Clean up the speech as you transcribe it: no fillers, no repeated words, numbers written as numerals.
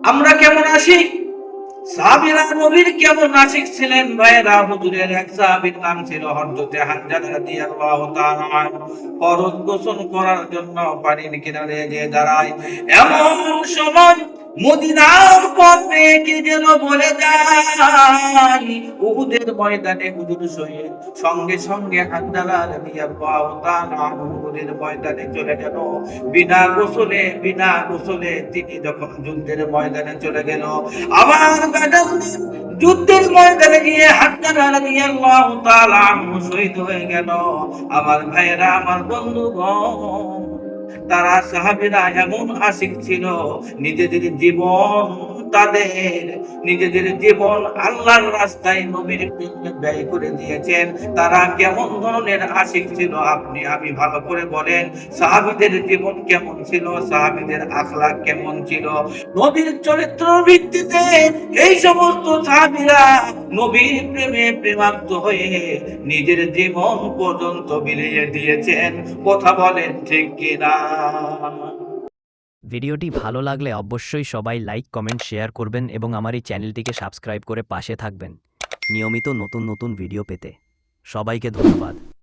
আমরা কেমন আছি? সাহাবীরা নবীর কেমন আশিক ছিলেন ভাইরা। হুজুরের এক সাহাবীর নাম ছিল হযরতে হানজালা রাদিয়াল্লাহু তাআলা আনহু। ফরজ গোসল করার জন্য পানির কিনারে গিয়ে দাঁড়ায়। এমন সময় মদিনার পথে কে যেন বলে যায় উহুদের ময়দানে হুজুর শহীদ। সঙ্গে সঙ্গে হানজালা রাদিয়াল্লাহু তাআলা আনহু উহুদের ময়দানে চলে গেল। বিনা গোসলে তিনি যখন যুদ্ধের ময়দানে চলে গেল, আমার ম্যাডাম যুদ্ধের ময়দানে গিয়ে হানজালা রাদিয়াল্লাহু তাআলা আনহু শহীদ হয়ে গেল। আমার ভাইয়েরা, আমার বন্ধুগণ, তারা সাহাবীরা এমন আশিক ছিল, নিজেদের জীবন তাদের নিজেদের জীবন আল্লাহর রাস্তায় নবীর প্রেমে ব্যয় করে দিয়েছেন। তারা কেমন ধরনের আশিক ছিল আপনি আমি ভালো করে বলেন। সাহাবীদের জীবন কেমন ছিল, সাহাবীদের আখলাক কেমন ছিল, নবীর চরিত্র ভিত্তিতে এই সমস্ত সাহাবীরা নবীর প্রেমে প্রেমাক্ত হয়ে নিজের জীবন পর্যন্ত বিলিয়ে দিয়েছেন। কথা বলেন ঠিক কিনা? ভিডিওটি ভালো লাগলে অবশ্যই সবাই লাইক, কমেন্ট, শেয়ার করবেন এবং আমার এই চ্যানেলটিকে সাবস্ক্রাইব করে পাশে থাকবেন নিয়মিত নতুন নতুন ভিডিও পেতে। সবাইকে ধন্যবাদ।